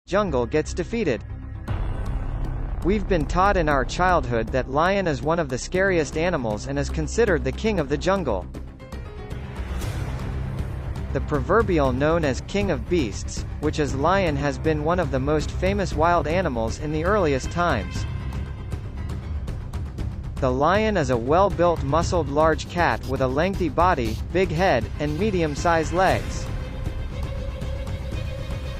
jungle gets defeated. We've been taught in our childhood that lion is one of the scariest animals and is considered the king of the jungle. The proverbial known as king of beasts, which is lion, has been one of the most famous wild animals in the earliest times. The lion is a well-built muscled large cat with a lengthy body, big head, and medium-sized legs.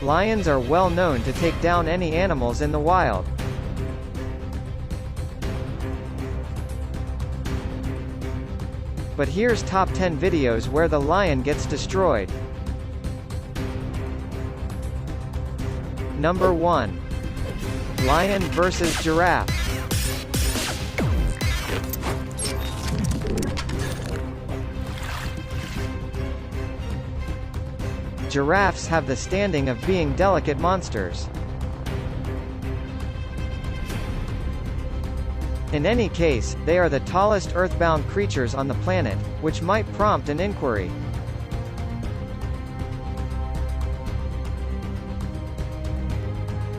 Lions are well known to take down any animals in the wild. But here's top 10 videos where the lion gets destroyed. Number 1. Lion vs. Giraffe. Giraffes have the standing of being delicate monsters. In any case, they are the tallest earthbound creatures on the planet, which might prompt an inquiry.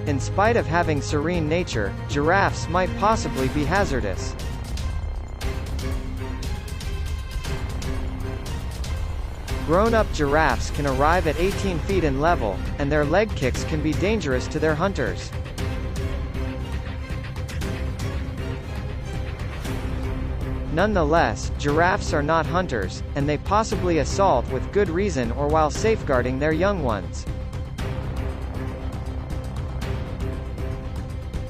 In spite of having serene nature, giraffes might possibly be hazardous. Grown-up giraffes can arrive at 18 feet in level, and their leg kicks can be dangerous to their hunters. Nonetheless, giraffes are not hunters, and they possibly assault with good reason or while safeguarding their young ones.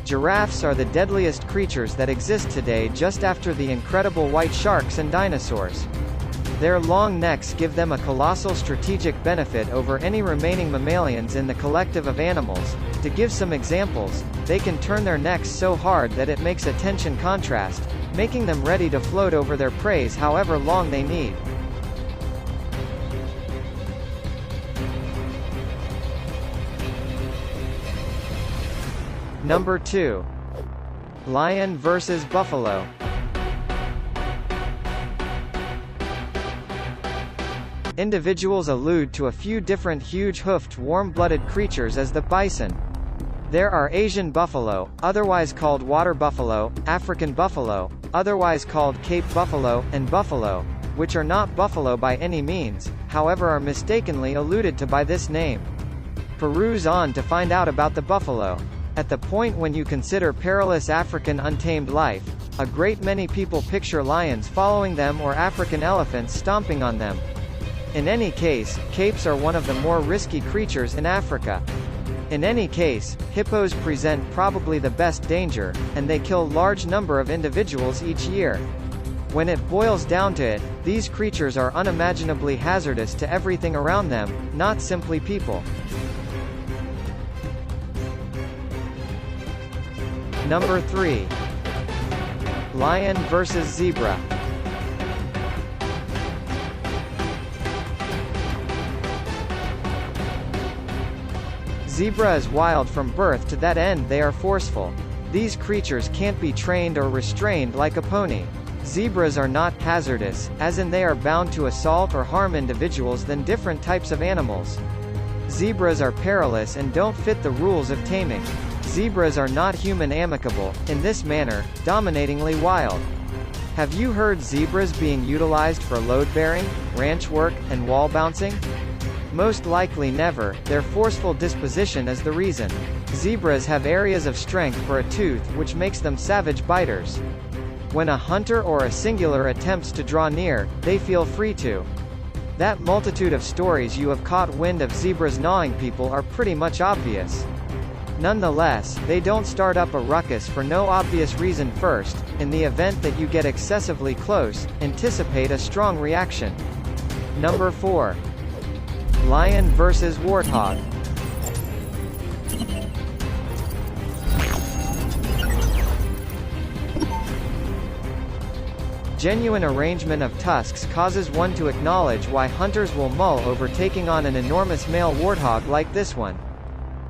Giraffes are the deadliest creatures that exist today, just after the incredible white sharks and dinosaurs. Their long necks give them a colossal strategic benefit over any remaining mammalians in the collective of animals. To give some examples, they can turn their necks so hard that it makes a tension contrast, making them ready to float over their prey however long they need. Number 2. Lion vs. Buffalo. Individuals allude to a few different huge-hoofed warm-blooded creatures as the bison. There are Asian buffalo, otherwise called water buffalo, African buffalo, otherwise called Cape buffalo, and buffalo, which are not buffalo by any means, however are mistakenly alluded to by this name. Peruse on to find out about the buffalo. At the point when you consider perilous African untamed life, a great many people picture lions following them or African elephants stomping on them. In any case, capes are one of the more risky creatures in Africa. In any case, hippos present probably the best danger, and they kill large number of individuals each year. When it boils down to it, these creatures are unimaginably hazardous to everything around them, not simply people. Number 3. Lion vs. Zebra. Zebra is wild from birth, to that end they are forceful. These creatures can't be trained or restrained like a pony. Zebras are not hazardous, as in they are bound to assault or harm individuals than different types of animals. Zebras are perilous and don't fit the rules of taming. Zebras are not human amicable, in this manner, dominatingly wild. Have you heard zebras being utilized for load-bearing, ranch work, and wall bouncing? Most likely never. Their forceful disposition is the reason. Zebras have areas of strength for a tooth, which makes them savage biters. When a hunter or a singular attempts to draw near, they feel free to. That multitude of stories you have caught wind of zebras gnawing people are pretty much obvious. Nonetheless, they don't start up a ruckus for no obvious reason. First, in the event that you get excessively close, anticipate a strong reaction. Number 4. Lion vs. Warthog. Genuine arrangement of tusks causes one to acknowledge why hunters will mull over taking on an enormous male warthog like this one.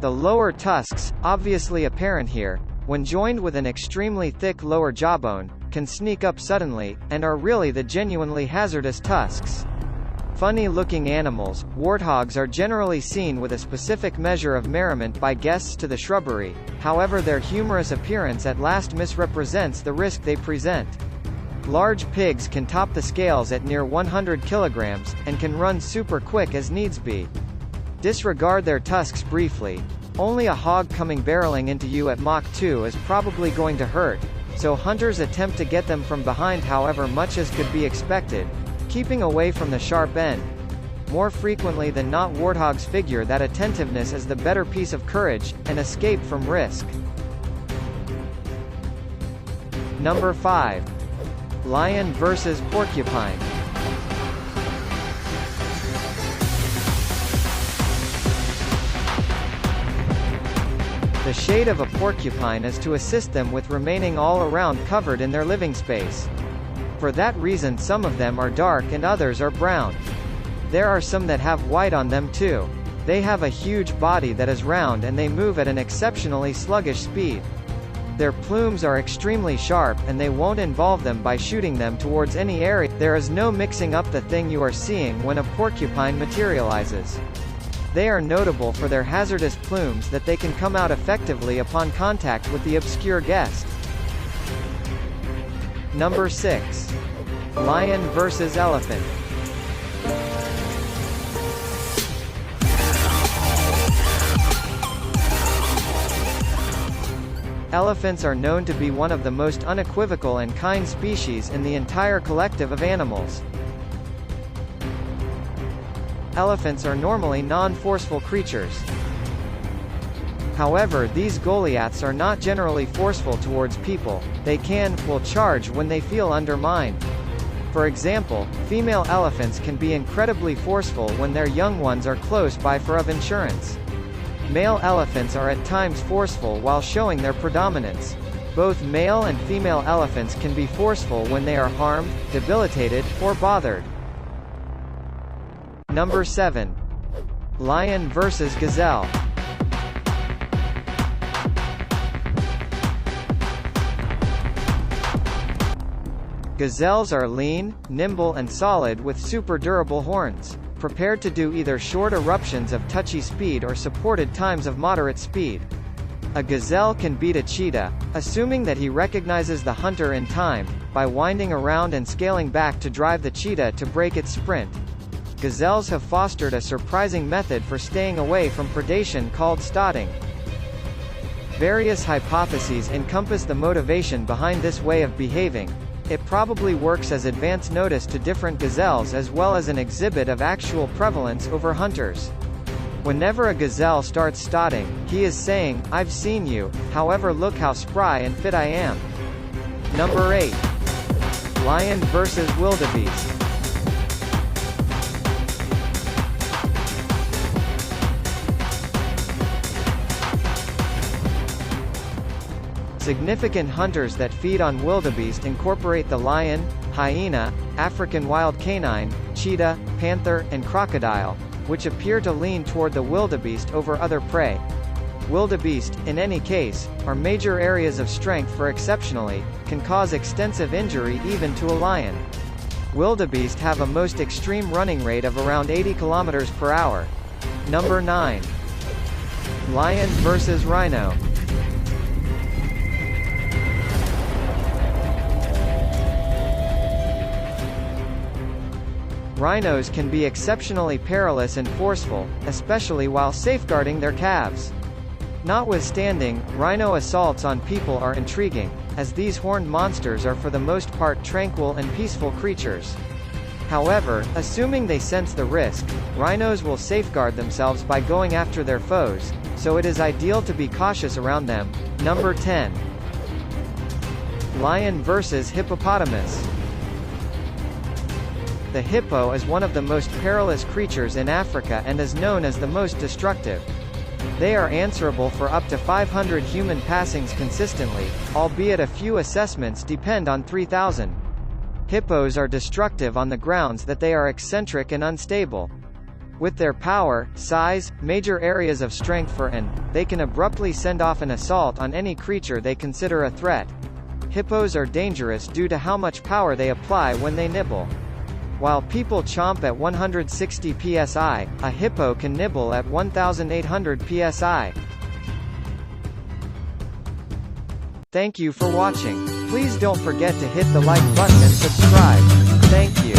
The lower tusks, obviously apparent here, when joined with an extremely thick lower jawbone, can sneak up suddenly, and are really the genuinely hazardous tusks. Funny-looking animals, warthogs are generally seen with a specific measure of merriment by guests to the shrubbery, however their humorous appearance at last misrepresents the risk they present. Large pigs can top the scales at near 100 kilograms, and can run super quick as needs be. Disregard their tusks briefly. Only a hog coming barreling into you at Mach 2 is probably going to hurt, so hunters attempt to get them from behind however much as could be expected, keeping away from the sharp end. More frequently than not, warthogs figure that attentiveness is the better piece of courage, and escape from risk. Number 5. Lion versus porcupine. The shade of a porcupine is to assist them with remaining all around covered in their living space. For that reason some of them are dark and others are brown. There are some that have white on them too. They have a huge body that is round and they move at an exceptionally sluggish speed. Their plumes are extremely sharp and they won't involve them by shooting them towards any area. There is no mixing up the thing you are seeing when a porcupine materializes. They are notable for their hazardous plumes that they can come out effectively upon contact with the obscure guest. Number 6. Lion versus elephant. Elephants are known to be one of the most unequivocal and kind species in the entire collective of animals. Elephants are normally non-forceful creatures. However, these Goliaths are not generally forceful towards people. They will charge when they feel undermined. For example, female elephants can be incredibly forceful when their young ones are close by for of insurance. Male elephants are at times forceful while showing their predominance. Both male and female elephants can be forceful when they are harmed, debilitated, or bothered. Number 7. Lion versus gazelle. Gazelles are lean, nimble and solid with super durable horns, prepared to do either short eruptions of touchy speed or supported times of moderate speed. A gazelle can beat a cheetah, assuming that he recognizes the hunter in time, by winding around and scaling back to drive the cheetah to break its sprint. Gazelles have fostered a surprising method for staying away from predation called stotting. Various hypotheses encompass the motivation behind this way of behaving. It probably works as advance notice to different gazelles as well as an exhibit of actual prevalence over hunters. Whenever a gazelle starts stotting, he is saying, "I've seen you, however look how spry and fit I am." Number 8. Lion versus wildebeest. Significant hunters that feed on wildebeest incorporate the lion, hyena, African wild canine, cheetah, panther, and crocodile, which appear to lean toward the wildebeest over other prey. Wildebeest, in any case, are major areas of strength for exceptionally, can cause extensive injury even to a lion. Wildebeest have a most extreme running rate of around 80 km per hour. Number 9. Lion versus rhino. Rhinos can be exceptionally perilous and forceful, especially while safeguarding their calves. Notwithstanding, rhino assaults on people are intriguing, as these horned monsters are for the most part tranquil and peaceful creatures. However, assuming they sense the risk, rhinos will safeguard themselves by going after their foes, so it is ideal to be cautious around them. Number 10. Lion versus hippopotamus. The hippo is one of the most perilous creatures in Africa and is known as the most destructive. They are answerable for up to 500 human passings consistently, albeit a few assessments depend on 3,000. Hippos are destructive on the grounds that they are eccentric and unstable. With their power, size, major areas of strength they can abruptly send off an assault on any creature they consider a threat. Hippos are dangerous due to how much power they apply when they nibble. While people chomp at 160 psi, a hippo can nibble at 1800 psi. Thank you for watching. Please don't forget to hit the like button and subscribe. Thank you.